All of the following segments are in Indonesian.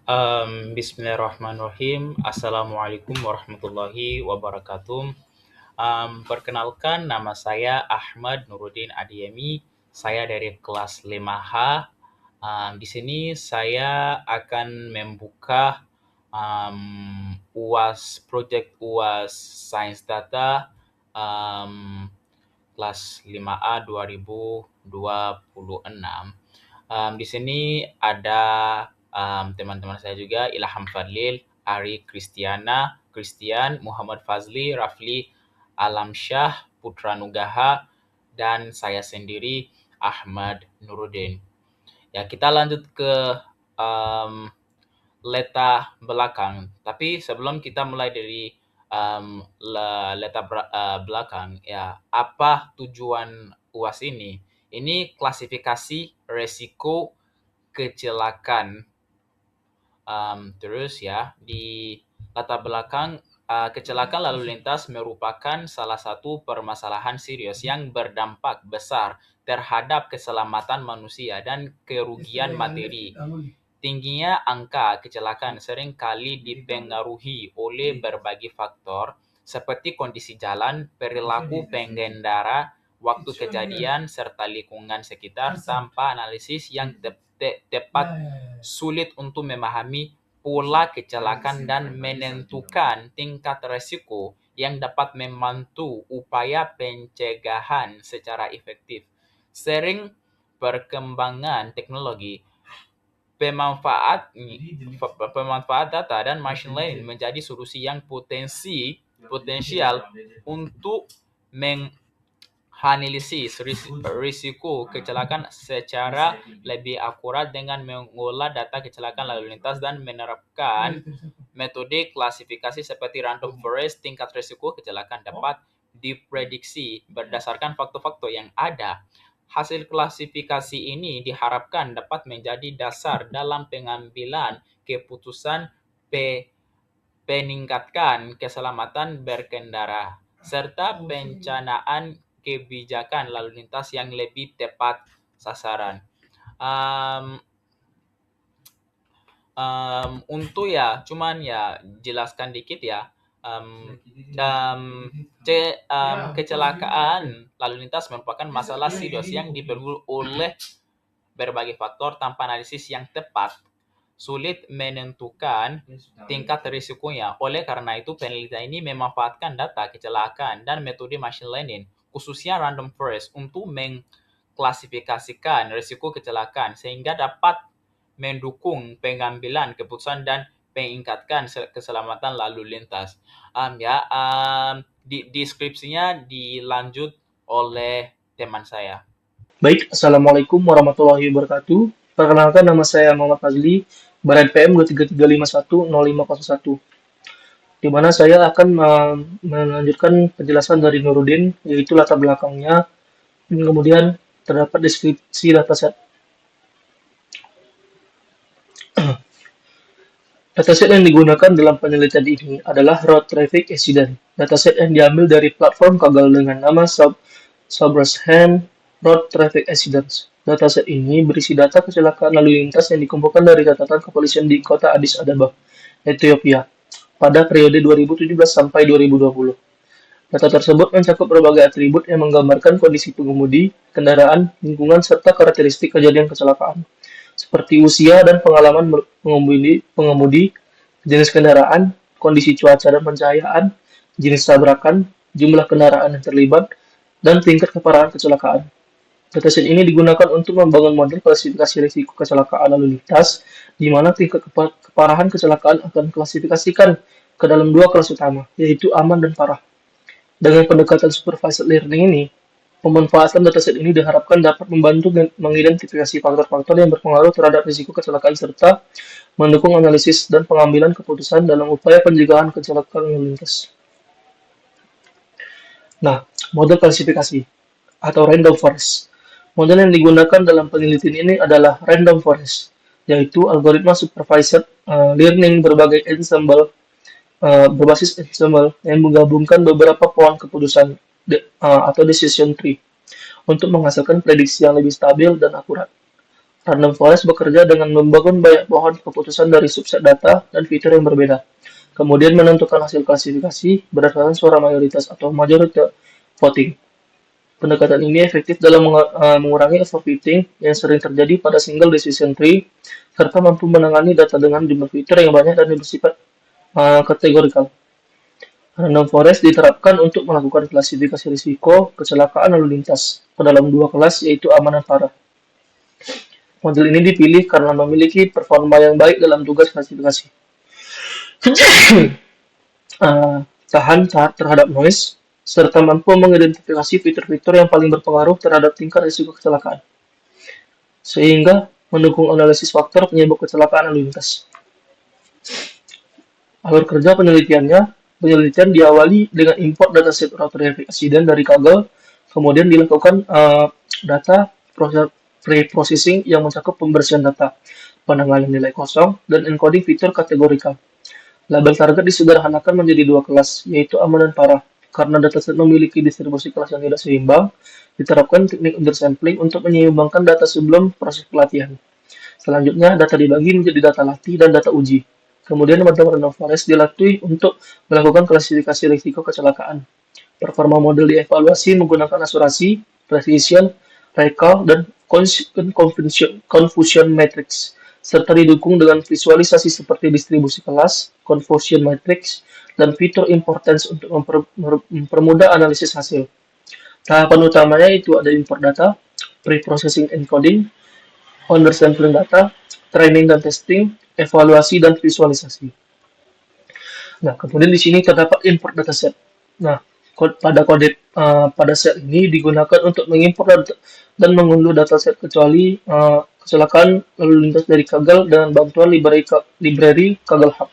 Bismillahirrahmanirrahim. Assalamualaikum warahmatullahi wabarakatuh. Perkenalkan, nama saya Ahmad Nuruddin Adiyemi. Saya dari kelas 5H. Di sini saya akan membuka proyek UAS Sains Data um, kelas 5A 2026. Di sini ada teman-teman saya juga, Ilham Fadlil, Ari Christian, Muhammad Fazli, Rafli Alamsyah, Putra Nugaha, dan saya sendiri, Ahmad Nuruddin. Ya, kita lanjut ke um, letak belakang. Tapi sebelum kita mulai dari letak belakang, ya, apa tujuan UAS ini? Ini klasifikasi resiko kecelakaan. Terus ya, di latar belakang, kecelakaan lalu lintas merupakan salah satu permasalahan serius yang berdampak besar terhadap keselamatan manusia dan kerugian materi. Tingginya angka kecelakaan sering kali dipengaruhi oleh berbagai faktor seperti kondisi jalan, perilaku pengendara, waktu kejadian, serta lingkungan sekitar. Tanpa analisis yang tepat, sulit untuk memahami pola kecelakaan dan menentukan tingkat resiko yang dapat membantu upaya pencegahan secara efektif. Sering perkembangan teknologi, pemanfaat data dan machine learning menjadi solusi yang potensial untuk menganalisis risiko kecelakaan secara lebih akurat dengan mengolah data kecelakaan lalu lintas dan menerapkan metode klasifikasi seperti random forest. Tingkat risiko kecelakaan dapat diprediksi berdasarkan faktor-faktor yang ada. Hasil klasifikasi ini diharapkan dapat menjadi dasar dalam pengambilan keputusan peningkatkan keselamatan berkendara, serta perencanaan kebijakan lalu lintas yang lebih tepat sasaran. Untuk jelaskan dikit ya. Kecelakaan lalu lintas merupakan masalah serius yang diperlukan oleh berbagai faktor. Tanpa analisis yang tepat, sulit menentukan tingkat risikonya. Oleh karena itu, penelitian ini memanfaatkan data kecelakaan dan metode machine learning, khususnya random forest, untuk mengklasifikasikan risiko kecelakaan sehingga dapat mendukung pengambilan keputusan dan meningkatkan keselamatan lalu lintas. Deskripsinya dilanjut oleh teman saya. Baik, Assalamualaikum warahmatullahi wabarakatuh. Perkenalkan, nama saya Muhammad Fazli, Baran PM 233510501, di mana saya akan melanjutkan penjelasan dari Nuruddin, yaitu latar belakangnya, kemudian terdapat deskripsi dataset. Dataset yang digunakan dalam penelitian ini adalah Road Traffic Accident. Dataset yang diambil dari platform Kaggle dengan nama Subrashan Road Traffic Accidents. Dataset ini berisi data kecelakaan lalu lintas yang dikumpulkan dari catatan kepolisian di kota Addis Ababa, Ethiopia, pada periode 2017 sampai 2020. Data tersebut mencakup berbagai atribut yang menggambarkan kondisi pengemudi, kendaraan, lingkungan, serta karakteristik kejadian kecelakaan, seperti usia dan pengalaman pengemudi, jenis kendaraan, kondisi cuaca dan pencahayaan, jenis tabrakan, jumlah kendaraan yang terlibat, dan tingkat keparahan kecelakaan. Dataset ini digunakan untuk membangun model klasifikasi risiko kecelakaan lalu lintas, di mana tingkat keparahan kecelakaan akan diklasifikasikan ke dalam dua kelas utama, yaitu aman dan parah. Dengan pendekatan supervised learning ini, pemanfaatan dataset ini diharapkan dapat membantu mengidentifikasi faktor-faktor yang berpengaruh terhadap risiko kecelakaan serta mendukung analisis dan pengambilan keputusan dalam upaya pencegahan kecelakaan lalu lintas. Nah, model klasifikasi atau random forest. Model yang digunakan dalam penelitian ini adalah random forest, yaitu algoritma supervised learning berbasis ensemble yang menggabungkan beberapa pohon keputusan atau decision tree untuk menghasilkan prediksi yang lebih stabil dan akurat. Random Forest bekerja dengan membangun banyak pohon keputusan dari subset data dan fitur yang berbeda, kemudian menentukan hasil klasifikasi berdasarkan suara mayoritas atau majority voting. Pendekatan ini efektif dalam mengurangi overfitting yang sering terjadi pada single decision tree, serta mampu menangani data dengan jumlah fitur yang banyak dan bersifat kategorikal. Random Forest diterapkan untuk melakukan klasifikasi risiko kecelakaan lalu lintas ke dalam dua kelas, yaitu aman dan parah. Model ini dipilih karena memiliki performa yang baik dalam tugas klasifikasi. Tahan terhadap noise, serta mampu mengidentifikasi fitur-fitur yang paling berpengaruh terhadap tingkat risiko kecelakaan, sehingga mendukung analisis faktor penyebab kecelakaan lalu lintas. Alur kerja penelitian diawali dengan import dataset road traffic accident dari Kaggle, kemudian dilakukan data pre-processing yang mencakup pembersihan data, penanggalan nilai kosong, dan encoding fitur kategorikal. Label target disederhanakan menjadi dua kelas, yaitu aman dan parah. Karena dataset memiliki distribusi kelas yang tidak seimbang, diterapkan teknik undersampling untuk menyeimbangkan data sebelum proses pelatihan. Selanjutnya, data dibagi menjadi data latih dan data uji. Kemudian, model random forest dilatih untuk melakukan klasifikasi risiko kecelakaan. Performa model dievaluasi menggunakan asurasi, precision, recall, dan confusion matrix, serta didukung dengan visualisasi seperti distribusi kelas, confusion matrix, dan fitur importance untuk mempermudah analisis hasil. Tahapan utamanya itu ada import data, pre-processing encoding, undersampling data, training dan testing, evaluasi dan visualisasi. Nah, kemudian di sini terdapat import dataset. Nah, pada set ini digunakan untuk mengimpor dan mengunduh dataset kecuali kecelakaan lalu lintas dari Kaggle dengan bantuan library Kaggle Hub.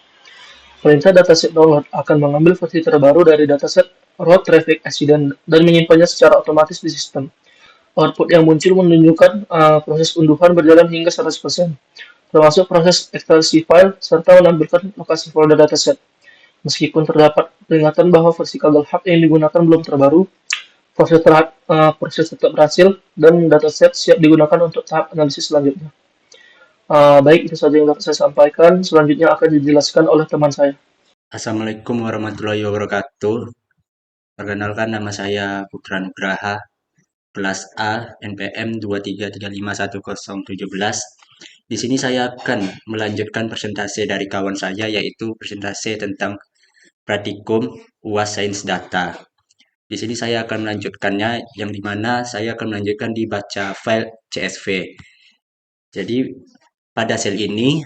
Perintah dataset download akan mengambil versi terbaru dari dataset road traffic accident dan menyimpannya secara otomatis di sistem. Output yang muncul menunjukkan proses unduhan berjalan hingga 100%, termasuk proses ekstraksi file serta menampilkan lokasi folder dataset. Meskipun terdapat peringatan bahwa versi Kaggle Hub yang digunakan belum terbaru, proses tetap berhasil dan dataset siap digunakan untuk tahap analisis selanjutnya. Baik, itu saja yang dapat saya sampaikan. Selanjutnya akan dijelaskan oleh teman saya. Assalamualaikum warahmatullahi wabarakatuh. Perkenalkan, nama saya Putra Nugraha, kelas A, NPM 2335117. Di sini saya akan melanjutkan presentasi dari kawan saya, yaitu presentasi tentang praktikum UAS Sains Data. Di sini saya akan melanjutkannya, yang dimana saya akan melanjutkan di baca file CSV. Jadi pada sel ini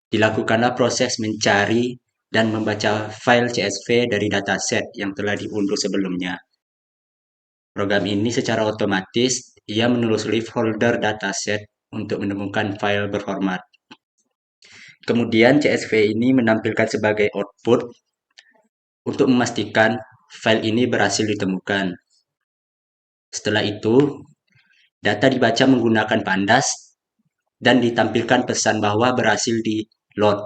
dilakukanlah proses mencari dan membaca file CSV dari dataset yang telah diunduh sebelumnya. Program ini secara otomatis ia menelusuri folder dataset untuk menemukan file berformat. Kemudian CSV ini menampilkan sebagai output untuk memastikan file ini berhasil ditemukan. Setelah itu, data dibaca menggunakan Pandas dan ditampilkan pesan bahwa berhasil di-load.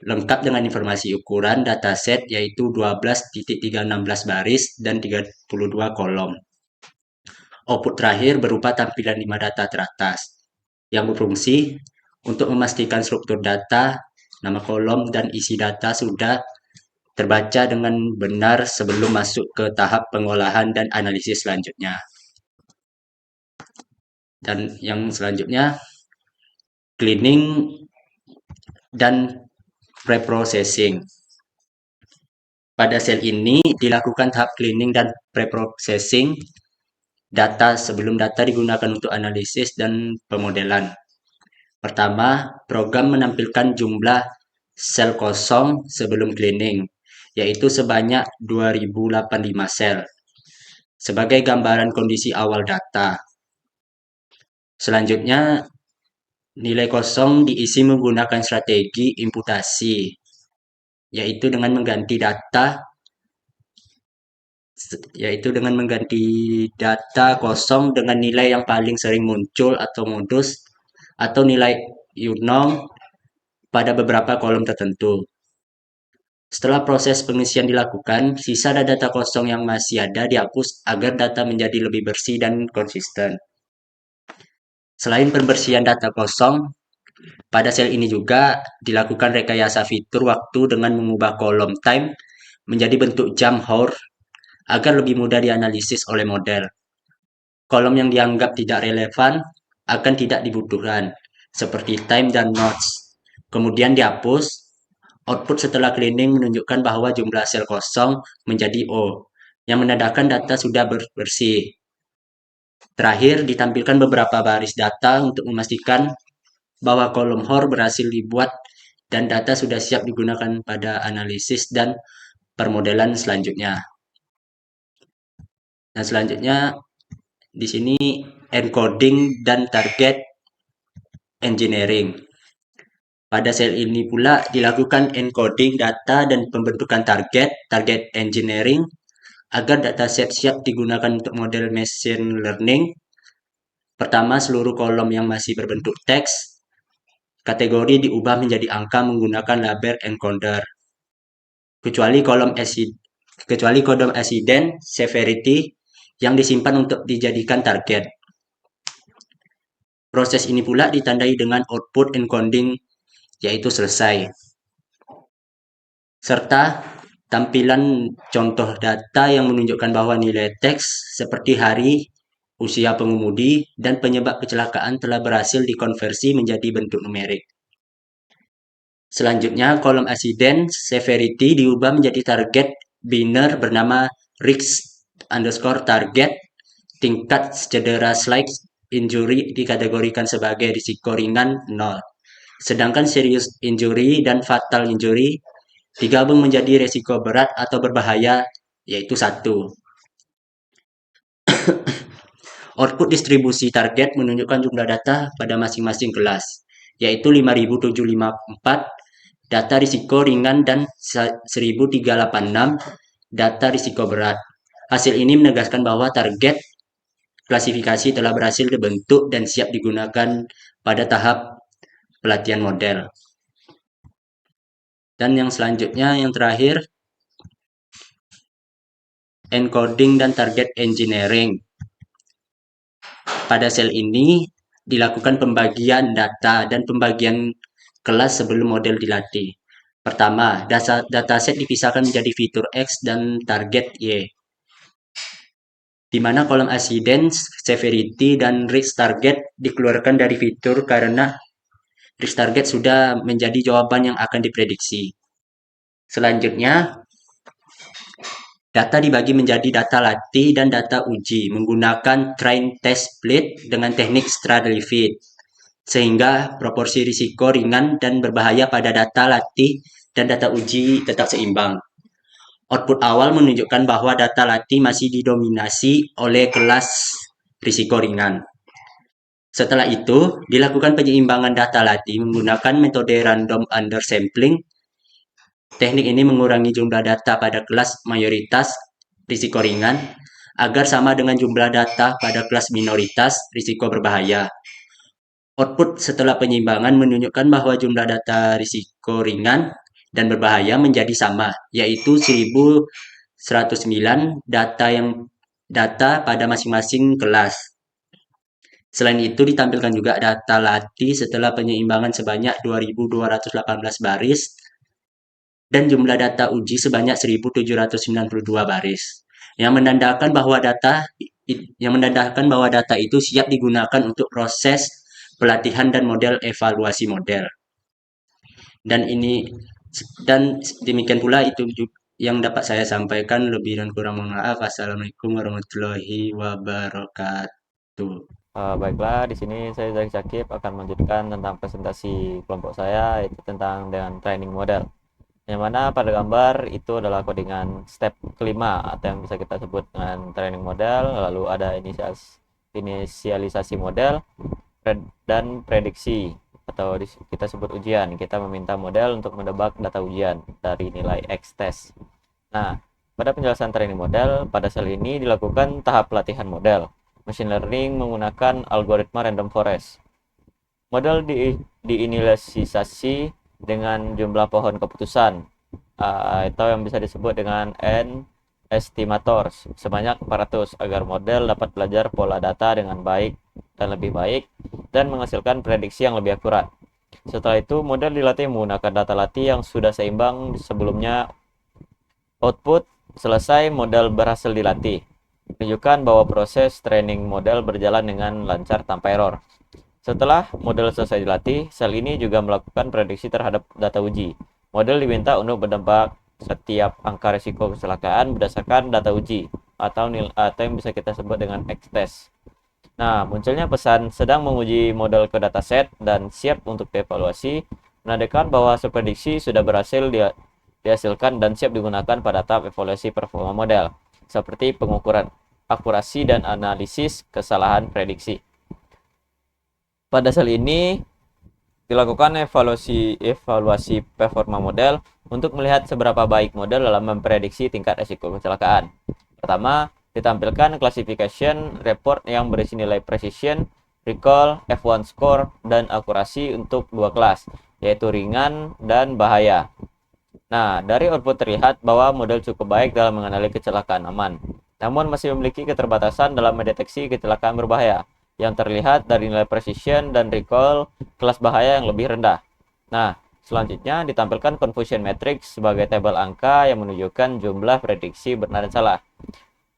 Lengkap dengan informasi ukuran dataset yaitu 12.316 baris dan 32 kolom. Output terakhir berupa tampilan 5 data teratas yang berfungsi untuk memastikan struktur data, nama kolom, dan isi data sudah terbaca dengan benar sebelum masuk ke tahap pengolahan dan analisis selanjutnya. Dan yang selanjutnya, cleaning dan preprocessing. Pada sel ini dilakukan tahap cleaning dan preprocessing data sebelum data digunakan untuk analisis dan pemodelan. Pertama, program menampilkan jumlah sel kosong sebelum cleaning, yaitu sebanyak 2085 sel, sebagai gambaran kondisi awal data. Selanjutnya, nilai kosong diisi menggunakan strategi imputasi, yaitu dengan mengganti data kosong dengan nilai yang paling sering muncul atau modus atau nilai unknown pada beberapa kolom tertentu. Setelah proses pengisian dilakukan, sisa data kosong yang masih ada dihapus agar data menjadi lebih bersih dan konsisten. Selain pembersihan data kosong, pada sel ini juga dilakukan rekayasa fitur waktu dengan mengubah kolom time menjadi bentuk jam hour agar lebih mudah dianalisis oleh model. Kolom yang dianggap tidak relevan akan tidak dibutuhkan, seperti time dan notes. Kemudian dihapus. Output setelah cleaning menunjukkan bahwa jumlah sel kosong menjadi O, yang menandakan data sudah bersih. Terakhir, ditampilkan beberapa baris data untuk memastikan bahwa kolom HOR berhasil dibuat dan data sudah siap digunakan pada analisis dan permodelan selanjutnya. Nah, selanjutnya di sini encoding dan target engineering. Pada sel ini pula dilakukan encoding data dan pembentukan target engineering, agar dataset siap digunakan untuk model machine learning. Pertama, seluruh kolom yang masih berbentuk teks, kategori diubah menjadi angka menggunakan label encoder. Kecuali kolom accident severity yang disimpan untuk dijadikan target. Proses ini pula ditandai dengan output encoding, yaitu selesai. Serta tampilan contoh data yang menunjukkan bahwa nilai teks seperti hari, usia pengemudi, dan penyebab kecelakaan telah berhasil dikonversi menjadi bentuk numerik. Selanjutnya, kolom accident severity diubah menjadi target biner bernama risk_target. Tingkat cedera slight injury dikategorikan sebagai risiko ringan 0. Sedangkan serious injury dan fatal injury digabung menjadi risiko berat atau berbahaya, yaitu 1. Output distribusi target menunjukkan jumlah data pada masing-masing kelas, yaitu 5754 data risiko ringan dan 1386 data risiko berat. Hasil ini menegaskan bahwa target klasifikasi telah berhasil dibentuk dan siap digunakan pada tahap pelatihan model. Dan yang selanjutnya, yang terakhir, encoding dan target engineering. Pada sel ini dilakukan pembagian data dan pembagian kelas sebelum model dilatih. Pertama, dataset dipisahkan menjadi fitur X dan target Y, di mana kolom accident, severity, dan risk target dikeluarkan dari fitur karena risk target sudah menjadi jawaban yang akan diprediksi. Selanjutnya, data dibagi menjadi data latih dan data uji menggunakan train test split dengan teknik straddle fit, sehingga proporsi risiko ringan dan berbahaya pada data latih dan data uji tetap seimbang. Output awal menunjukkan bahwa data latih masih didominasi oleh kelas risiko ringan. Setelah itu, dilakukan penyeimbangan data latih menggunakan metode random undersampling. Teknik ini mengurangi jumlah data pada kelas mayoritas risiko ringan agar sama dengan jumlah data pada kelas minoritas risiko berbahaya. Output setelah penyeimbangan menunjukkan bahwa jumlah data risiko ringan dan berbahaya menjadi sama, yaitu 1109 data pada masing-masing kelas. Selain itu, ditampilkan juga data latih setelah penyeimbangan sebanyak 2218 baris dan jumlah data uji sebanyak 1792 baris, yang menandakan bahwa data itu siap digunakan untuk proses pelatihan dan model evaluasi model. Dan demikian pula itu yang dapat saya sampaikan. Lebih dan kurang mohon maaf. Assalamualaikum warahmatullahi wabarakatuh. Baiklah, di sini saya Zaki Syakib akan melanjutkan tentang presentasi kelompok saya, yaitu tentang dengan training model. Yang mana pada gambar itu adalah codingan step kelima atau yang bisa kita sebut dengan training model, lalu ada inisialisasi model dan prediksi atau kita sebut ujian. Kita meminta model untuk menebak data ujian dari nilai X test. Nah, pada penjelasan training model, pada sel ini dilakukan tahap pelatihan model machine learning menggunakan algoritma random forest. Model diinisialisasi dengan jumlah pohon keputusan atau yang bisa disebut dengan N estimator sebanyak 400 agar model dapat belajar pola data dengan baik dan lebih baik dan menghasilkan prediksi yang lebih akurat. Setelah itu, model dilatih menggunakan data latih yang sudah seimbang sebelumnya. Output selesai, model berhasil dilatih, menunjukkan bahwa proses training model berjalan dengan lancar tanpa error. Setelah model selesai dilatih, sel ini juga melakukan prediksi terhadap data uji. Model diminta untuk menebak setiap angka risiko kecelakaan berdasarkan data uji atau yang bisa kita sebut dengan X-test. Nah, munculnya pesan sedang menguji model ke dataset dan siap untuk dievaluasi, menandakan bahwa hasil prediksi sudah berhasil dihasilkan dan siap digunakan pada tahap evaluasi performa model, seperti pengukuran akurasi dan analisis kesalahan prediksi. Pada sel ini dilakukan evaluasi performa model untuk melihat seberapa baik model dalam memprediksi tingkat risiko kecelakaan. Pertama, ditampilkan classification report yang berisi nilai precision, recall, F1 score, dan akurasi untuk dua kelas, yaitu ringan dan bahaya. Nah, dari output terlihat bahwa model cukup baik dalam mengenali kecelakaan aman, namun masih memiliki keterbatasan dalam mendeteksi kecelakaan berbahaya, yang terlihat dari nilai precision dan recall kelas bahaya yang lebih rendah. Nah, selanjutnya ditampilkan confusion matrix sebagai tabel angka yang menunjukkan jumlah prediksi benar dan salah.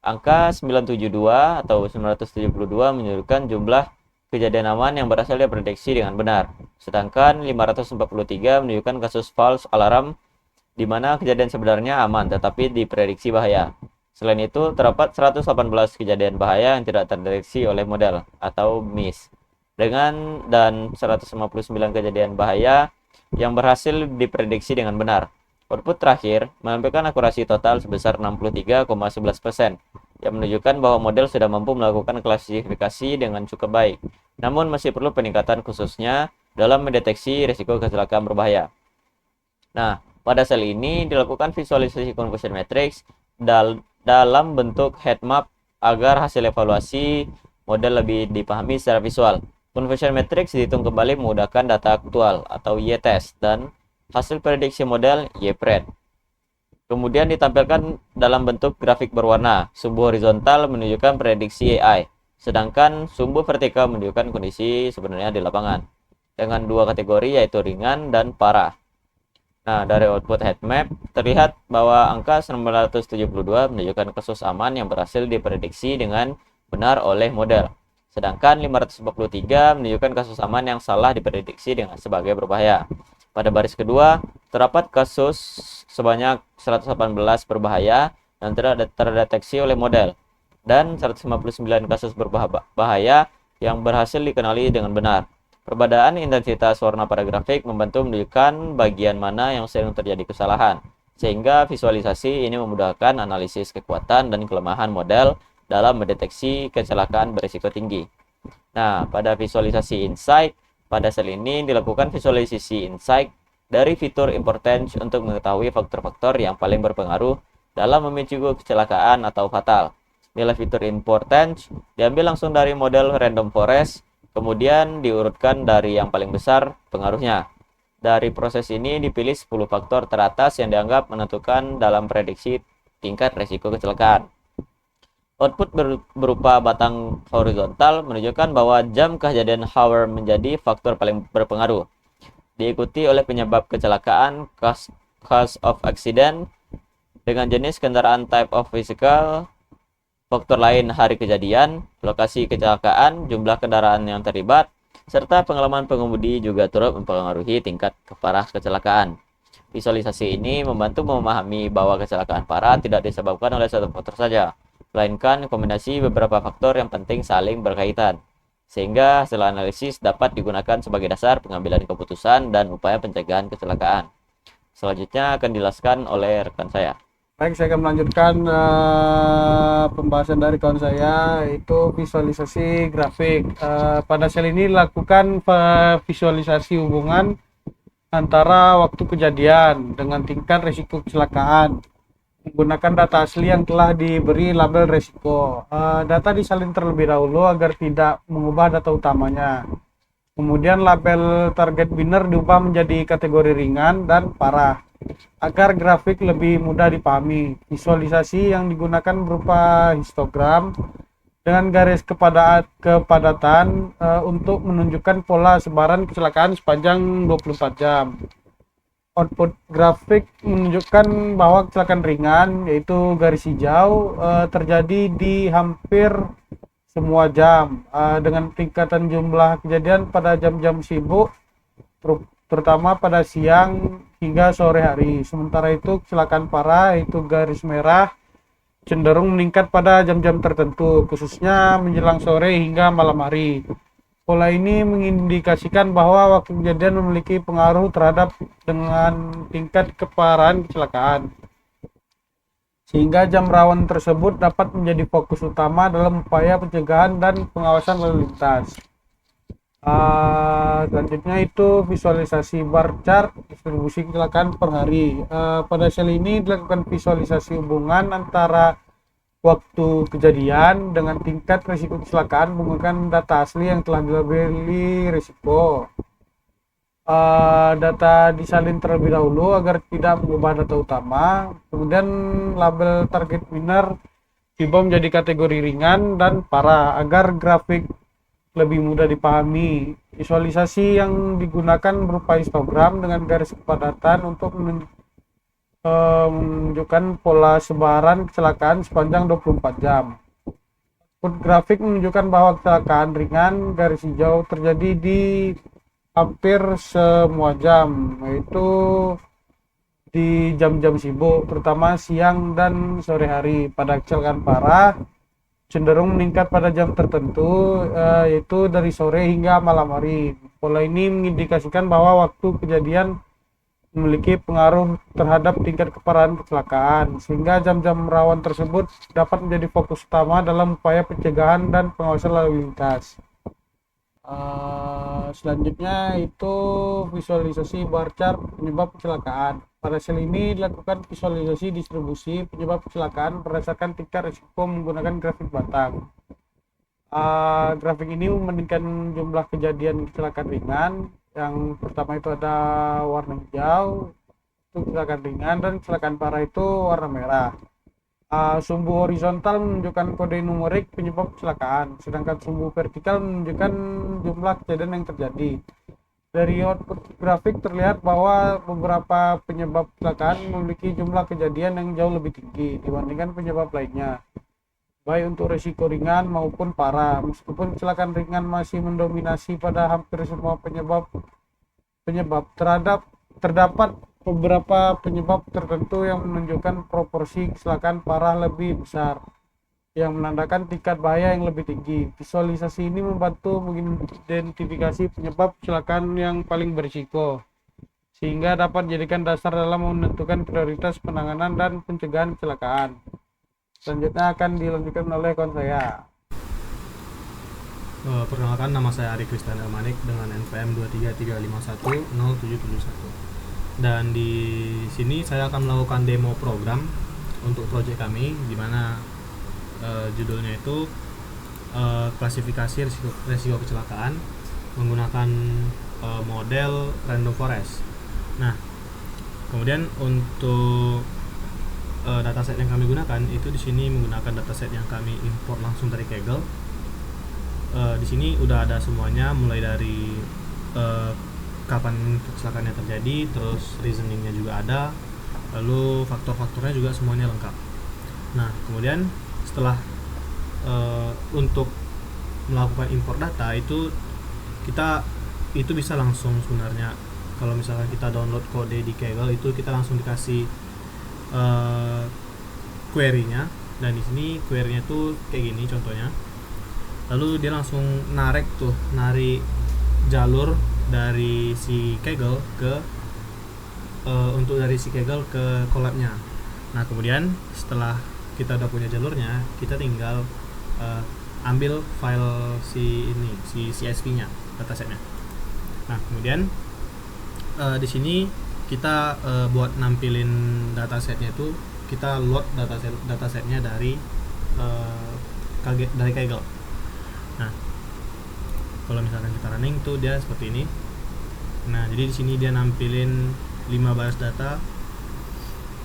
Angka 972 atau 972 menunjukkan jumlah kejadian aman yang berhasil diprediksi dengan benar, sedangkan 543 menunjukkan kasus false alarm di mana kejadian sebenarnya aman tetapi diprediksi bahaya. Selain itu, terdapat 118 kejadian bahaya yang tidak terdeteksi oleh model atau miss, dan 159 kejadian bahaya yang berhasil diprediksi dengan benar. Output terakhir menampilkan akurasi total sebesar 63,11%, yang menunjukkan bahwa model sudah mampu melakukan klasifikasi dengan cukup baik, namun masih perlu peningkatan khususnya dalam mendeteksi risiko kecelakaan berbahaya. Nah, pada sel ini dilakukan visualisasi confusion matrix dalam bentuk heat map agar hasil evaluasi model lebih dipahami secara visual. Confusion matrix dihitung kembali menggunakan data aktual atau Y-test dan hasil prediksi model Y-pred. Kemudian ditampilkan dalam bentuk grafik berwarna. Sumbu horizontal menunjukkan prediksi AI, sedangkan sumbu vertikal menunjukkan kondisi sebenarnya di lapangan, dengan dua kategori yaitu ringan dan parah. Nah, dari output heat map terlihat bahwa angka 972 menunjukkan kasus aman yang berhasil diprediksi dengan benar oleh model, sedangkan 543 menunjukkan kasus aman yang salah diprediksi dengan sebagai berbahaya. Pada baris kedua, terdapat kasus sebanyak 118 berbahaya yang tidak terdeteksi oleh model, dan 159 kasus berbahaya yang berhasil dikenali dengan benar. Perbedaan intensitas warna pada grafik membantu menunjukkan bagian mana yang sering terjadi kesalahan, sehingga visualisasi ini memudahkan analisis kekuatan dan kelemahan model dalam mendeteksi kecelakaan berisiko tinggi. Nah, pada visualisasi insight, pada sel ini dilakukan visualisasi insight dari fitur importance untuk mengetahui faktor-faktor yang paling berpengaruh dalam memicu kecelakaan atau fatal. Nilai fitur importance diambil langsung dari model random forest, kemudian diurutkan dari yang paling besar pengaruhnya. Dari proses ini dipilih 10 faktor teratas yang dianggap menentukan dalam prediksi tingkat risiko kecelakaan. Output berupa batang horizontal menunjukkan bahwa jam kejadian hour menjadi faktor paling berpengaruh, diikuti oleh penyebab kecelakaan, cause of accident, dengan jenis kendaraan, type of vehicle, faktor lain hari kejadian, lokasi kecelakaan, jumlah kendaraan yang terlibat, serta pengalaman pengemudi juga turut mempengaruhi tingkat parah kecelakaan. Visualisasi ini membantu memahami bahwa kecelakaan parah tidak disebabkan oleh satu faktor saja, melainkan kombinasi beberapa faktor yang penting saling berkaitan, sehingga hasil analisis dapat digunakan sebagai dasar pengambilan keputusan dan upaya pencegahan kecelakaan. Selanjutnya akan dijelaskan oleh rekan saya. Baik, saya akan melanjutkan pembahasan dari kawan saya, yaitu visualisasi grafik. Pada sel ini lakukan visualisasi hubungan antara waktu kejadian dengan tingkat risiko kecelakaan menggunakan data asli yang telah diberi label risiko. Data disalin terlebih dahulu agar tidak mengubah data utamanya. Kemudian label target winner diubah menjadi kategori ringan dan parah. agar grafik lebih mudah dipahami. Visualisasi yang digunakan berupa histogram dengan garis kepadatan untuk menunjukkan pola sebaran kecelakaan sepanjang 24 jam. Output grafik menunjukkan bahwa kecelakaan ringan, yaitu garis hijau, terjadi di hampir semua jam, dengan peningkatan jumlah kejadian pada jam-jam sibuk, terutama pada siang hingga sore hari. Sementara itu kecelakaan parah, yaitu garis merah, cenderung meningkat pada jam-jam tertentu, khususnya menjelang sore hingga malam hari. Pola ini mengindikasikan bahwa waktu kejadian memiliki pengaruh terhadap dengan tingkat keparahan kecelakaan, sehingga jam rawan tersebut dapat menjadi fokus utama dalam upaya pencegahan dan pengawasan lalu lintas. Selanjutnya itu visualisasi bar chart distribusi kecelakaan per hari. Pada sel ini dilakukan visualisasi hubungan antara waktu kejadian dengan tingkat risiko kecelakaan menggunakan data asli yang telah dilabeli risiko. Data disalin terlebih dahulu agar tidak mengubah data utama. Kemudian label target winner diubah menjadi kategori ringan dan parah agar grafik lebih mudah dipahami. Visualisasi yang digunakan berupa histogram dengan garis kepadatan untuk menunjukkan pola sebaran kecelakaan sepanjang 24 jam. Output grafik menunjukkan bahwa kecelakaan ringan garis hijau terjadi di hampir semua jam, yaitu di jam-jam sibuk, terutama siang dan sore hari. Pada kecelakaan parah cenderung meningkat pada jam tertentu, yaitu dari sore hingga malam hari. Pola ini mengindikasikan bahwa waktu kejadian memiliki pengaruh terhadap tingkat keparahan kecelakaan, sehingga jam-jam rawan tersebut dapat menjadi fokus utama dalam upaya pencegahan dan pengawasan lalu lintas. Selanjutnya itu visualisasi bar chart penyebab kecelakaan. Pada sel ini dilakukan visualisasi distribusi penyebab kecelakaan berdasarkan tingkat risiko menggunakan grafik batang. Grafik ini membandingkan jumlah kejadian kecelakaan ringan. Yang pertama itu ada warna hijau, itu kecelakaan ringan, dan kecelakaan parah itu warna merah. Sumbu horizontal menunjukkan kode numerik penyebab kecelakaan, sedangkan sumbu vertikal menunjukkan jumlah kejadian yang terjadi. Dari output grafik terlihat bahwa beberapa penyebab kecelakaan memiliki jumlah kejadian yang jauh lebih tinggi dibandingkan penyebab lainnya, baik untuk risiko ringan maupun parah. Meskipun kecelakaan ringan masih mendominasi pada hampir semua penyebab, terdapat beberapa penyebab tertentu yang menunjukkan proporsi kecelakaan parah lebih besar, yang menandakan tingkat bahaya yang lebih tinggi. Visualisasi ini membantu mengidentifikasi penyebab kecelakaan yang paling berisiko, sehingga dapat dijadikan dasar dalam menentukan prioritas penanganan dan pencegahan kecelakaan. Selanjutnya akan dilanjutkan oleh kawan saya. Perkenalkan, nama saya Ari Kristan Elmanik dengan NPM 233510771. Dan di sini saya akan melakukan demo program untuk proyek kami, di mana judulnya itu klasifikasi risiko kecelakaan menggunakan model random forest. Nah, kemudian untuk dataset yang kami gunakan itu di sini menggunakan dataset yang kami import langsung dari Kaggle. Di sini udah ada semuanya, mulai dari kapan kecelakaannya terjadi, terus reasoningnya juga ada, lalu faktor-faktornya juga semuanya lengkap. Nah, kemudian setelah untuk melakukan import data itu bisa langsung sebenarnya. Kalau misalkan kita download kode di Kaggle itu kita langsung dikasih query-nya, dan di sini query-nya tuh kayak gini contohnya. Lalu dia langsung narik jalur dari si Kaggle untuk dari si Kaggle ke collab-nya. Nah, kemudian setelah kita udah punya jalurnya, kita tinggal ambil file si CSV-nya, datasetnya. Nah, kemudian di sini kita buat nampilin datasetnya itu kita load datasetnya dari Kaggle. Nah, kalau misalkan kita running tuh dia seperti ini. Nah, jadi di sini dia nampilin 5 baris data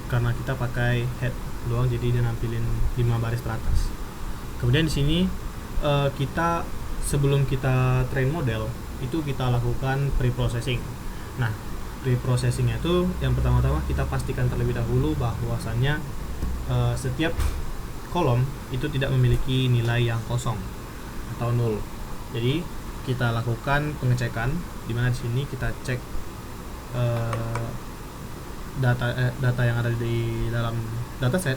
karena kita pakai head doang, jadi dia nampilin 5 baris teratas. Kemudian di sini kita sebelum kita train model itu kita lakukan pre-processing. Nah, pre-processingnya itu yang pertama-tama kita pastikan terlebih dahulu bahwasannya setiap kolom itu tidak memiliki nilai yang kosong atau nol. Jadi kita lakukan pengecekan, di mana di sini kita cek data yang ada di dalam dataset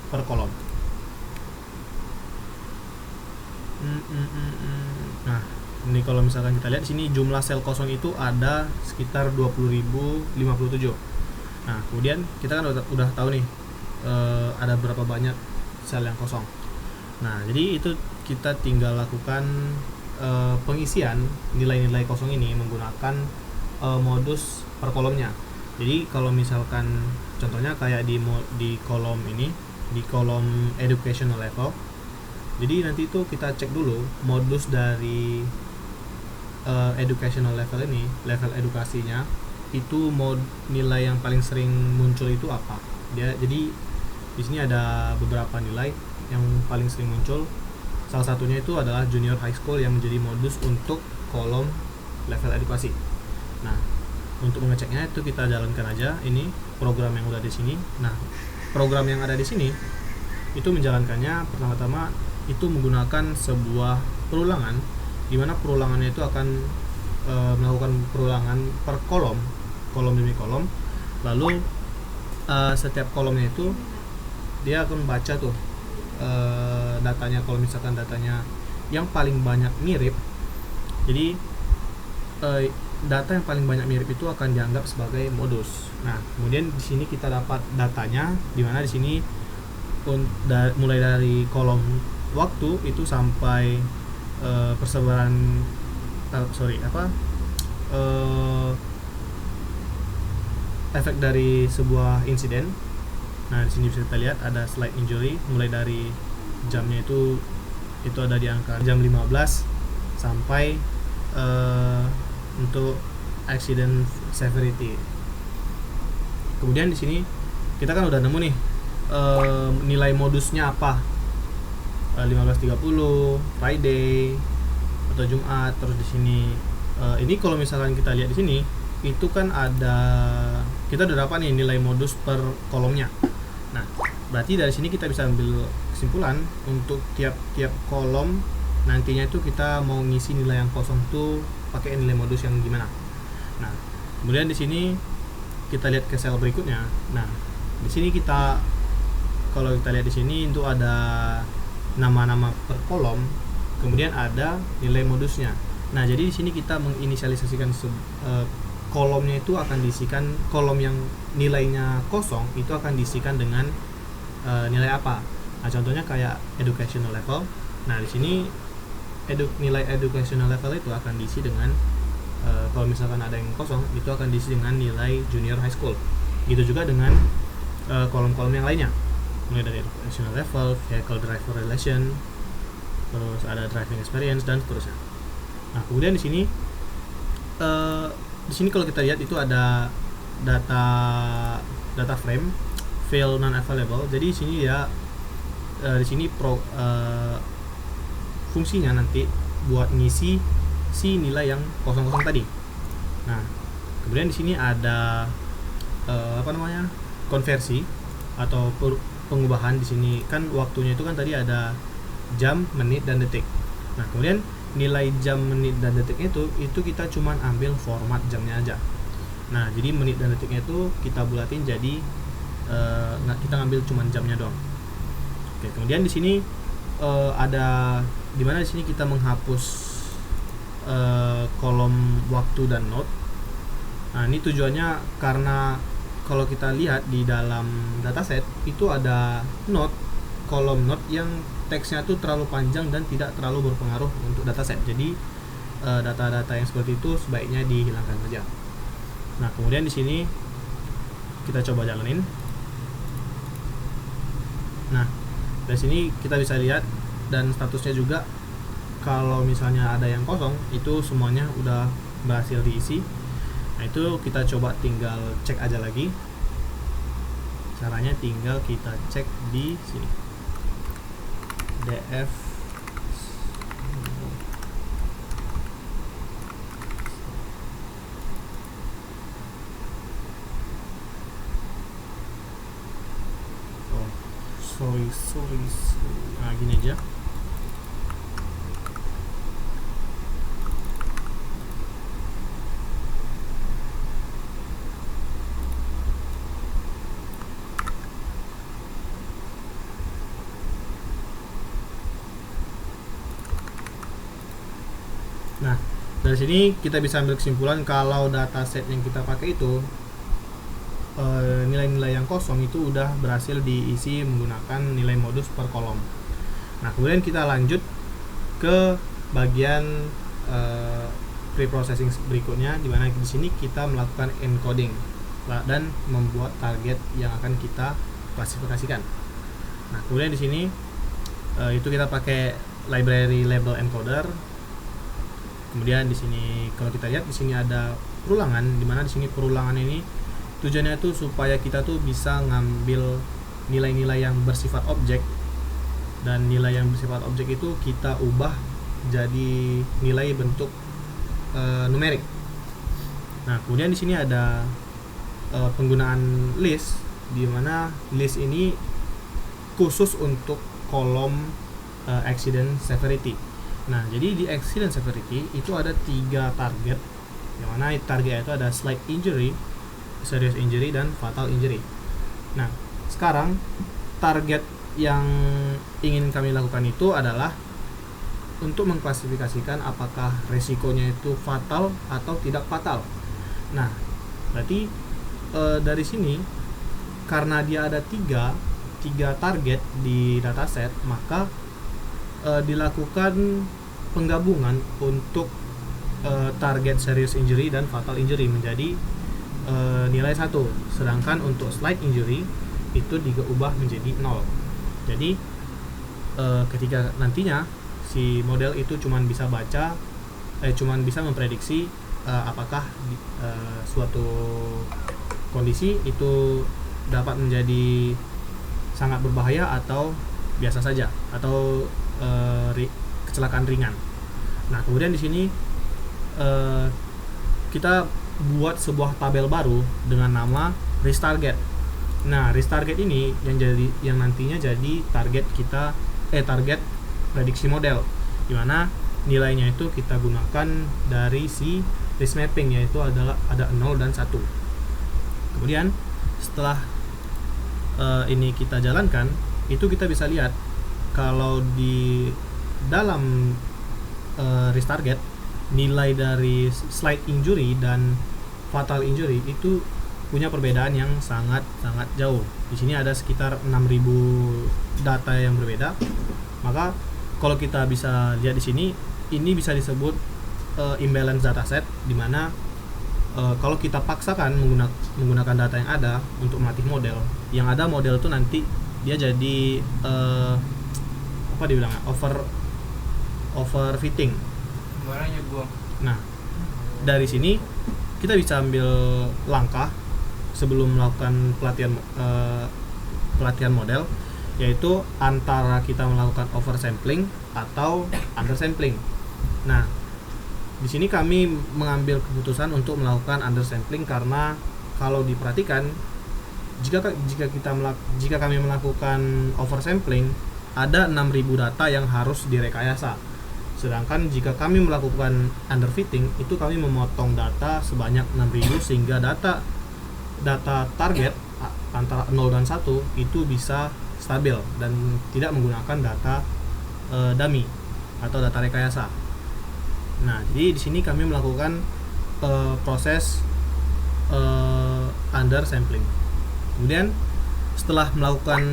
per kolom. Nah, ini kalau misalkan kita lihat di sini jumlah sel kosong itu ada sekitar 20.057. Nah, kemudian kita kan udah tahu nih ada berapa banyak sel yang kosong. Nah, jadi itu kita tinggal lakukan pengisian nilai-nilai kosong ini menggunakan modus per kolomnya. Jadi kalau misalkan contohnya kayak di kolom ini, di kolom educational level, jadi nanti itu kita cek dulu modus dari educational level ini, level edukasinya itu nilai yang paling sering muncul itu apa. Jadi di sini ada beberapa nilai yang paling sering muncul. Salah satunya itu adalah junior high school yang menjadi modus untuk kolom level edukasi. Nah, untuk mengeceknya itu kita jalankan aja ini program yang udah di sini. Nah, program yang ada di sini itu menjalankannya pertama-tama itu menggunakan sebuah perulangan, di mana perulangannya itu akan melakukan perulangan per kolom demi kolom. Lalu setiap kolomnya itu dia akan baca tuh datanya. Kalau misalkan datanya yang paling banyak mirip, jadi data yang paling banyak mirip itu akan dianggap sebagai modus. Nah, kemudian di sini kita dapat datanya, di mana di sini mulai dari kolom waktu itu sampai persebaran efek dari sebuah insiden. Nah, di sini bisa kita lihat ada slight injury, mulai dari jamnya itu ada di angka jam 15 sampai untuk accident severity. Kemudian di sini kita kan udah nemu nih nilai modusnya apa, 15.30 Friday atau Jumat. Terus di sini ini kalau misalkan kita lihat di sini itu kan kita udah dapat nih nilai modus per kolomnya. Nah, berarti dari sini kita bisa ambil kesimpulan untuk tiap kolom nantinya itu kita mau ngisi nilai yang kosong tuh pakai nilai modus yang gimana. Nah, kemudian di sini kita lihat ke sel berikutnya. Nah, di sini kalau kita lihat di sini itu ada nama-nama per kolom, kemudian ada nilai modusnya. Nah, jadi di sini kita menginisialisasikan kolomnya itu akan diisikan, kolom yang nilainya kosong itu akan diisikan dengan nilai apa. Nah, contohnya kayak educational level. Nah, di sini nilai educational level itu akan diisi dengan kalau misalkan ada yang kosong itu akan diisi dengan nilai junior high school. Gitu juga dengan kolom-kolom yang lainnya, mulai dari educational level, vehicle driver relation, terus ada driving experience dan seterusnya. Nah, kemudian di sini kalau kita lihat itu ada data frame fail non available. Jadi di sini di sini fungsinya nanti buat ngisi si nilai yang kosong-kosong tadi. Nah, kemudian di sini ada konversi atau pengubahan. Di sini kan waktunya itu kan tadi ada jam, menit, dan detik. Nah, kemudian nilai jam, menit, dan detiknya itu kita cuman ambil format jamnya aja. Nah, jadi menit dan detiknya itu kita bulatin jadi kita ngambil cuman jamnya doang. Oke, kemudian di sini ada dimana di sini kita menghapus kolom waktu dan note. Nah, ini tujuannya karena kalau kita lihat di dalam dataset itu ada kolom note yang teksnya tuh terlalu panjang dan tidak terlalu berpengaruh untuk dataset. Jadi data-data yang seperti itu sebaiknya dihilangkan saja. Nah, kemudian di sini kita coba jalanin. Nah, dari sini kita bisa lihat dan statusnya juga kalau misalnya ada yang kosong itu semuanya udah berhasil diisi. Nah, itu kita coba tinggal cek aja lagi Caranya tinggal kita cek di sini. df sorry. Nah, gini aja. Nah, dari sini kita bisa ambil kesimpulan kalau dataset yang kita pakai itu nilai-nilai yang kosong itu udah berhasil diisi menggunakan nilai modus per kolom. Nah, kemudian kita lanjut ke bagian pre-processing berikutnya, di mana di sini kita melakukan encoding dan membuat target yang akan kita klasifikasikan. Nah, kemudian di sini itu kita pakai library label encoder. Kemudian di sini kalau kita lihat di sini ada perulangan, di mana di sini perulangan ini tujuannya itu supaya kita tuh bisa ngambil nilai-nilai yang bersifat objek, dan nilai yang bersifat objek itu kita ubah jadi nilai bentuk numerik. Nah, kemudian di sini ada penggunaan list, di mana list ini khusus untuk kolom accident severity. Nah, jadi di accident severity itu ada 3 target, yang mana target itu ada slight injury, serious injury, dan fatal injury. Nah, sekarang target yang ingin kami lakukan itu adalah untuk mengklasifikasikan apakah resikonya itu fatal atau tidak fatal. Nah, berarti dari sini karena dia ada tiga target di dataset, maka dilakukan penggabungan untuk target serious injury dan fatal injury menjadi nilai 1, sedangkan untuk slight injury itu diubah menjadi 0. Jadi ketika nantinya si model itu cuman bisa memprediksi apakah suatu kondisi itu dapat menjadi sangat berbahaya atau biasa saja, atau kecelakaan ringan. Nah, kemudian di sini kita buat sebuah tabel baru dengan nama risk target. Nah, risk target ini yang nantinya jadi target kita target prediksi model, dimana nilainya itu kita gunakan dari si risk mapping, yaitu adalah ada 0 dan 1. Kemudian setelah ini kita jalankan, itu kita bisa lihat kalau di dalam risk target nilai dari slight injury dan fatal injury itu punya perbedaan yang sangat jauh. Di sini ada sekitar 6.000 data yang berbeda. Maka kalau kita bisa lihat di sini, ini bisa disebut imbalance dataset, di mana kalau kita paksakan menggunakan data yang ada untuk melatih model, yang ada model itu nanti dia jadi apa dibilangnya, overfitting. Nah, dari sini kita bisa ambil langkah sebelum melakukan pelatihan model, yaitu antara kita melakukan oversampling atau undersampling. Nah, di sini kami mengambil keputusan untuk melakukan undersampling karena kalau diperhatikan, jika kami melakukan oversampling, ada 6.000 data yang harus direkayasa. Sedangkan jika kami melakukan underfitting, itu kami memotong data sebanyak 6.000 sehingga data target antara 0 dan 1 itu bisa stabil dan tidak menggunakan data dummy atau data rekayasa. Nah, jadi di sini kami melakukan proses undersampling. Kemudian setelah melakukan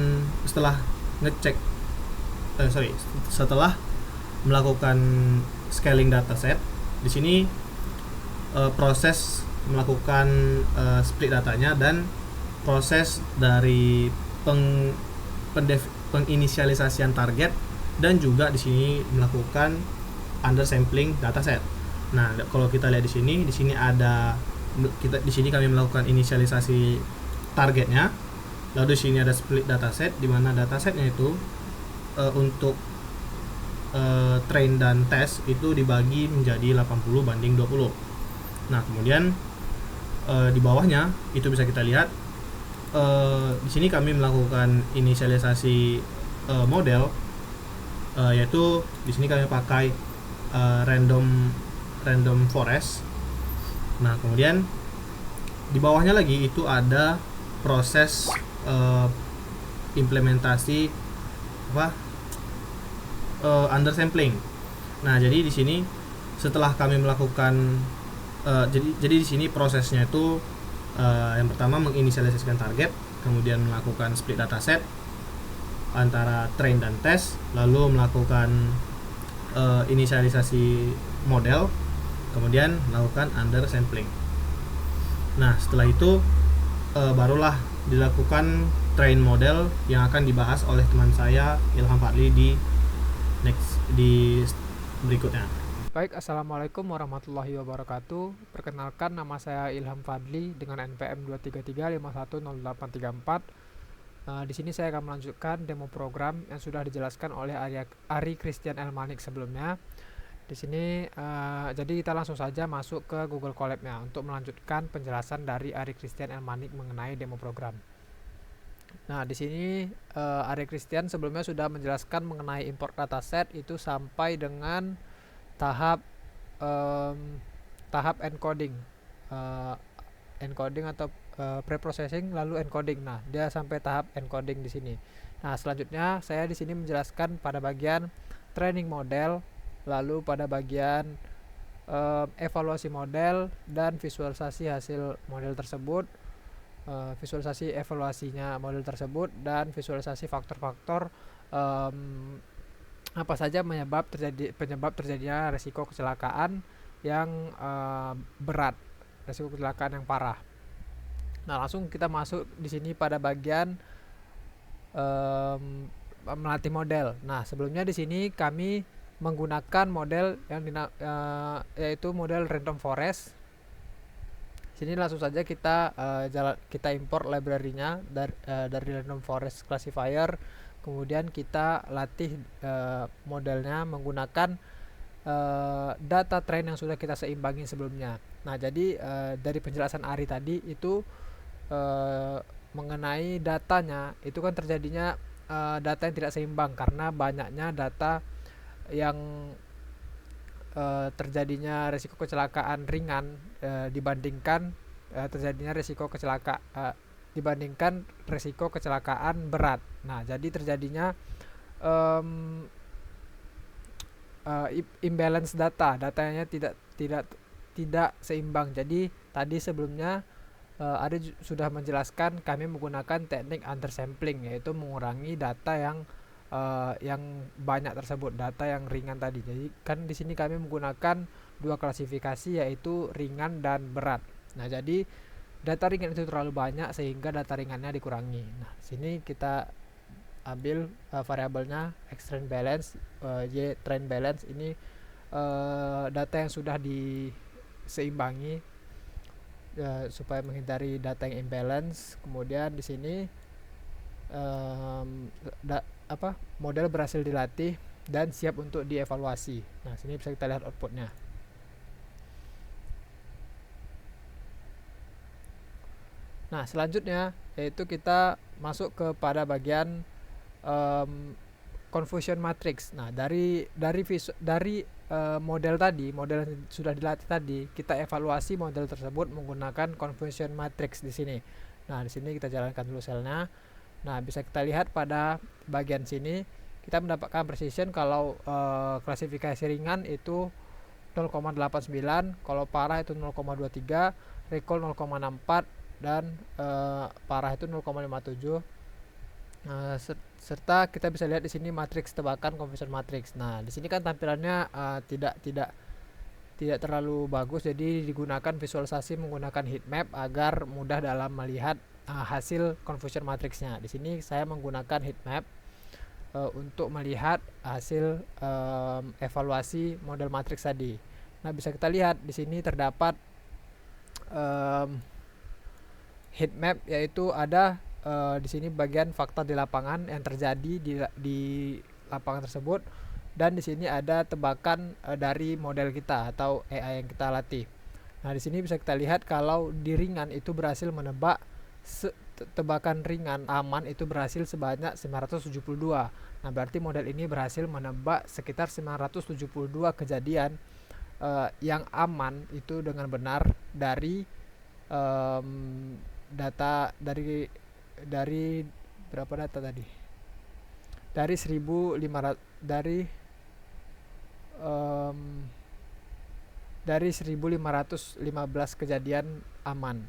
scaling dataset, di sini proses melakukan split datanya dan proses dari penginisialisasian target, dan juga di sini melakukan undersampling dataset. Nah, kalau kita lihat di sini kami melakukan inisialisasi targetnya, Lalu di sini ada split dataset, di mana datasetnya itu untuk train dan test itu dibagi menjadi 80/20. Nah, kemudian di bawahnya itu bisa kita lihat di sini kami melakukan inisialisasi model, yaitu di sini kami pakai random forest. Nah, kemudian di bawahnya lagi itu ada proses implementasi undersampling. Nah, jadi di sini setelah kami melakukan jadi di sini prosesnya itu yang pertama menginisialisasikan target, kemudian melakukan split dataset antara train dan test, lalu melakukan inisialisasi model, kemudian melakukan undersampling. Nah, setelah itu barulah dilakukan train model yang akan dibahas oleh teman saya Ilham Fadli di berikutnya. Baik, Assalamualaikum warahmatullahi wabarakatuh. Perkenalkan, nama saya Ilham Fadli dengan NPM 233510834. Di sini saya akan melanjutkan demo program yang sudah dijelaskan oleh Ari Christian Elmanik sebelumnya. Di sini jadi kita langsung saja masuk ke Google Colab-nya untuk melanjutkan penjelasan dari Ari Christian Elmanik mengenai demo program. Nah, di sini Ari Christian sebelumnya sudah menjelaskan mengenai import dataset itu sampai dengan tahap encoding, atau preprocessing lalu encoding. Nah, dia sampai tahap encoding di sini. Nah, selanjutnya saya di sini menjelaskan pada bagian training model, lalu pada bagian evaluasi model dan visualisasi hasil model tersebut, visualisasi evaluasinya model tersebut, dan visualisasi faktor-faktor apa saja penyebab terjadinya resiko kecelakaan yang berat, resiko kecelakaan yang parah. Nah, langsung kita masuk di sini pada bagian melatih model. Nah, sebelumnya di sini kami menggunakan model yang yaitu model random forest. Sini langsung saja kita import library-nya dari random forest classifier, kemudian kita latih modelnya menggunakan data train yang sudah kita seimbangi sebelumnya. Nah, jadi dari penjelasan Ari tadi itu mengenai datanya itu kan terjadinya data yang tidak seimbang karena banyaknya data yang terjadinya risiko kecelakaan ringan dibandingkan terjadinya risiko dibandingkan risiko kecelakaan berat. Nah, jadi terjadinya imbalance datanya tidak seimbang. Jadi tadi sebelumnya ada sudah menjelaskan kami menggunakan teknik undersampling, yaitu mengurangi data yang banyak tersebut, data yang ringan tadi. Jadi kan di sini kami menggunakan dua klasifikasi, yaitu ringan dan berat. Nah, jadi data ringan itu terlalu banyak sehingga data ringannya dikurangi. Nah, sini kita ambil variabelnya X train balance, Y train balance. Ini data yang sudah diseimbangi supaya menghindari data yang imbalance. Kemudian di sini model berhasil dilatih dan siap untuk dievaluasi. Nah, sini bisa kita lihat outputnya. Nah, selanjutnya yaitu kita masuk kepada bagian confusion matrix. Nah, dari model yang sudah dilatih tadi, kita evaluasi model tersebut menggunakan confusion matrix di sini. Nah, di sini kita jalankan dulu selnya. Nah, bisa kita lihat pada bagian sini kita mendapatkan precision kalau klasifikasi ringan itu 0,89, kalau parah itu 0,23, recall 0,64, dan parah itu 0,57. Serta kita bisa lihat di sini matriks tebakan confusion matrix. Nah, di sini kan tampilannya tidak terlalu bagus, jadi digunakan visualisasi menggunakan heat map agar mudah dalam melihat hasil confusion matrixnya. Di sini saya menggunakan heat map untuk melihat hasil evaluasi model matrix tadi. Nah, bisa kita lihat di sini terdapat heat map, yaitu ada di sini bagian fakta di lapangan yang terjadi di lapangan tersebut, dan di sini ada tebakan dari model kita atau AI yang kita latih. Nah, di sini bisa kita lihat kalau di ringan itu berhasil menebak tebakan ringan aman itu berhasil sebanyak 972. Nah, berarti model ini berhasil menebak sekitar 972 kejadian yang aman itu dengan benar dari data dari berapa data tadi? Dari 1500 dari 1515 kejadian aman.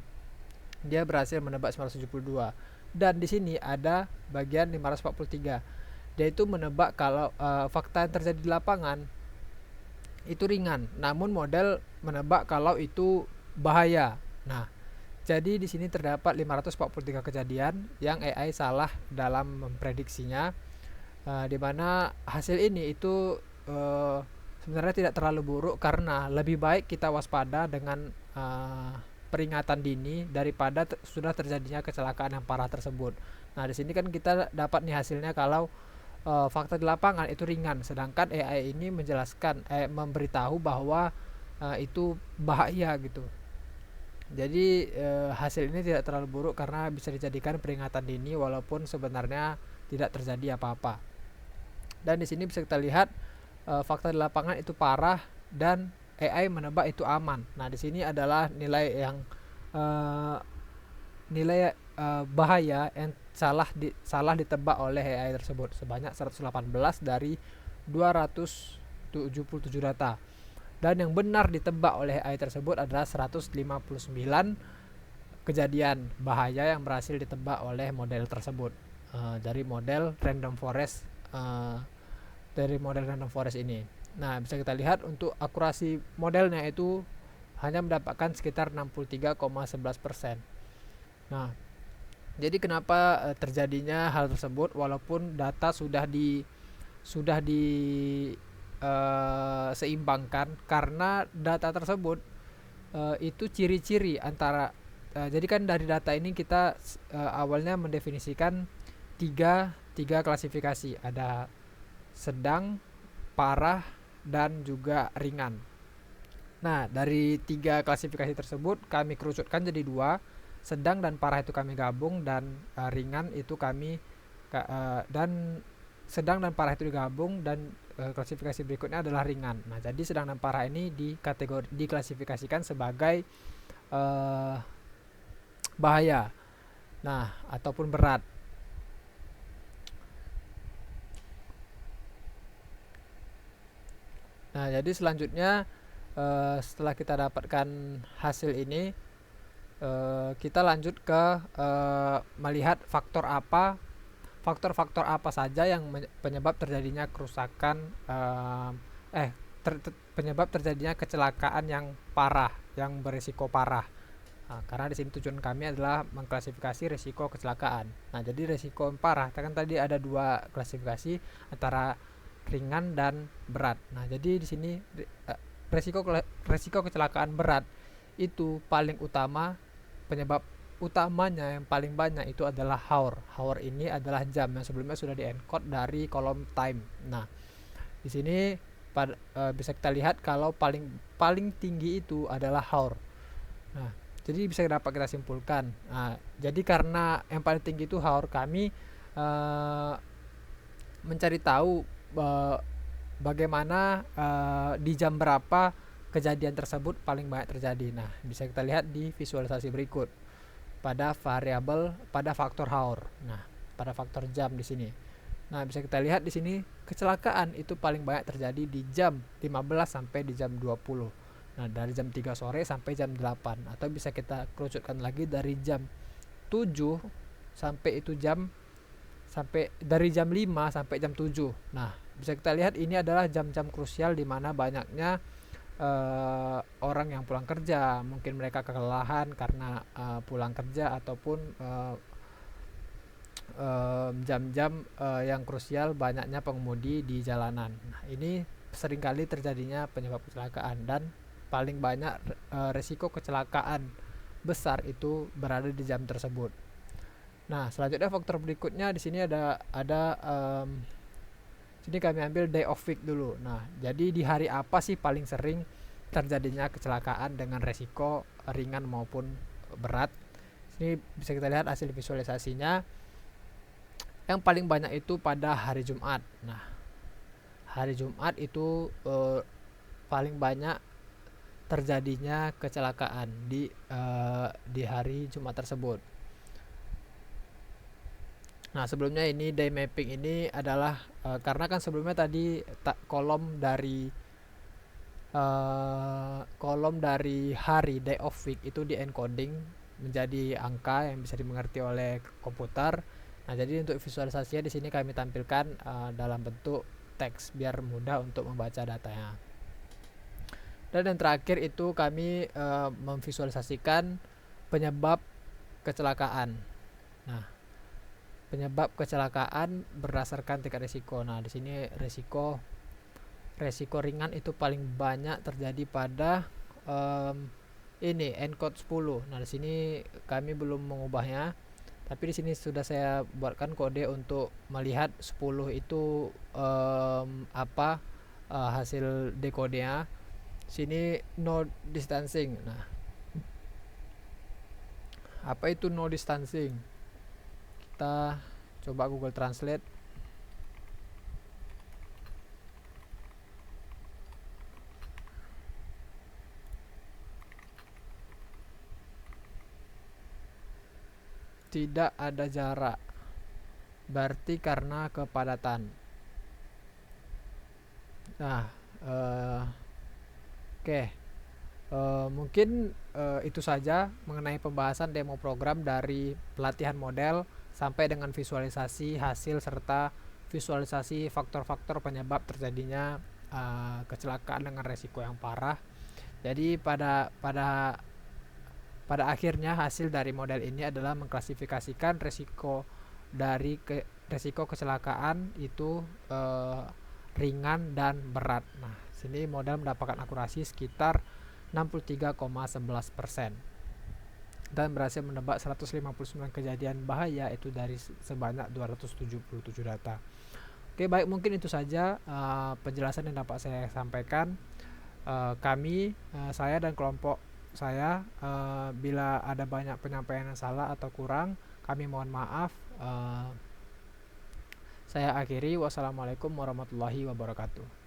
Dia berhasil menebak 972. Dan di sini ada bagian 543. Dia itu menebak kalau fakta yang terjadi di lapangan itu ringan, namun model menebak kalau itu bahaya. Nah, jadi di sini terdapat 543 kejadian yang AI salah dalam memprediksinya, di mana hasil ini itu sebenarnya tidak terlalu buruk karena lebih baik kita waspada dengan peringatan dini daripada sudah terjadinya kecelakaan yang parah tersebut. Nah, di sini kan kita dapat nih hasilnya kalau fakta di lapangan itu ringan, sedangkan AI ini menjelaskan memberitahu bahwa itu bahaya gitu. Jadi hasil ini tidak terlalu buruk karena bisa dijadikan peringatan dini walaupun sebenarnya tidak terjadi apa-apa. Dan di sini bisa kita lihat fakta di lapangan itu parah dan AI menebak itu aman. Nah, di sini adalah nilai yang bahaya yang salah ditebak oleh AI tersebut sebanyak 118 dari 277 data. Dan yang benar ditebak oleh AI tersebut adalah 159 kejadian bahaya yang berhasil ditebak oleh model tersebut dari model random forest ini. Nah, bisa kita lihat untuk akurasi modelnya itu hanya mendapatkan sekitar 63,11%. Nah, jadi kenapa terjadinya hal tersebut walaupun data sudah seimbangkan, karena data tersebut itu ciri-ciri antara jadi kan dari data ini kita awalnya mendefinisikan tiga klasifikasi, ada sedang, parah, dan juga ringan. Nah, dari 3 klasifikasi tersebut kami kerucutkan jadi 2, sedang dan parah itu kami gabung, dan ringan itu kami dan sedang dan parah itu digabung, dan klasifikasi berikutnya adalah ringan. Nah, jadi sedang dan parah ini diklasifikasikan sebagai bahaya, nah ataupun berat. Nah, jadi selanjutnya setelah kita dapatkan hasil ini, kita lanjut ke melihat faktor-faktor apa saja yang penyebab terjadinya kerusakan penyebab terjadinya kecelakaan yang parah, yang berisiko parah. Nah, karena di sini tujuan kami adalah mengklasifikasi risiko kecelakaan. Nah, jadi risiko yang parah, kan tadi ada 2 klasifikasi antara ringan dan berat. Nah, jadi di sini risiko kecelakaan berat itu paling utama, penyebab utamanya yang paling banyak itu adalah hour. Hour ini adalah jam yang sebelumnya sudah di-encode dari kolom time. Nah, di sini bisa kita lihat kalau paling tinggi itu adalah hour. Nah, jadi bisa dapat kita simpulkan. Nah, jadi karena yang paling tinggi itu hour, kami mencari tahu bagaimana di jam berapa kejadian tersebut paling banyak terjadi. Nah, bisa kita lihat di visualisasi berikut pada faktor hour. Nah, pada faktor jam di sini. Nah, bisa kita lihat di sini kecelakaan itu paling banyak terjadi di jam 15 sampai di jam 20. Nah, dari jam 3 sore sampai jam 8, atau bisa kita kerucutkan lagi dari jam 7 sampai dari jam 5 sampai jam 7. Nah, bisa kita lihat ini adalah jam-jam krusial di mana banyaknya orang yang pulang kerja, mungkin mereka kelelahan karena pulang kerja, ataupun jam-jam yang krusial banyaknya pengemudi di jalanan. Nah, ini seringkali terjadinya penyebab kecelakaan, dan paling banyak risiko kecelakaan besar itu berada di jam tersebut. Nah, selanjutnya faktor berikutnya di sini sini kami ambil day of week dulu. Nah, jadi di hari apa sih paling sering terjadinya kecelakaan dengan resiko ringan maupun berat? Sini bisa kita lihat hasil visualisasinya. Yang paling banyak itu pada hari Jumat. Nah, hari Jumat itu paling banyak terjadinya kecelakaan di hari Jumat tersebut. Nah, sebelumnya ini day mapping ini adalah karena kan sebelumnya tadi kolom dari hari day of week itu di encoding menjadi angka yang bisa dimengerti oleh komputer. Nah, jadi untuk visualisasinya di sini kami tampilkan dalam bentuk teks biar mudah untuk membaca datanya. Dan yang terakhir itu kami memvisualisasikan penyebab kecelakaan. Nah, penyebab kecelakaan berdasarkan tingkat risiko. Nah, di sini risiko ringan itu paling banyak terjadi pada ini encode 10. Nah, di sini kami belum mengubahnya, tapi di sini sudah saya buatkan kode untuk melihat 10 itu apa hasil dekodenya. Sini no distancing. Nah, apa itu no distancing? Kita coba Google Translate. Tidak ada jarak, berarti karena kepadatan. Nah, oke. Mungkin itu saja mengenai pembahasan demo program dari pelatihan model sampai dengan visualisasi hasil serta visualisasi faktor-faktor penyebab terjadinya kecelakaan dengan resiko yang parah. Jadi pada akhirnya hasil dari model ini adalah mengklasifikasikan resiko dari resiko kecelakaan itu ringan dan berat. Nah, sini model mendapatkan akurasi sekitar 63,11% dan berhasil menebak 159 kejadian bahaya itu dari sebanyak 277 data. Oke, baik, mungkin itu saja penjelasan yang dapat saya sampaikan. Saya dan kelompok saya, bila ada banyak penyampaian yang salah atau kurang, kami mohon maaf. Saya akhiri. Wassalamualaikum warahmatullahi wabarakatuh.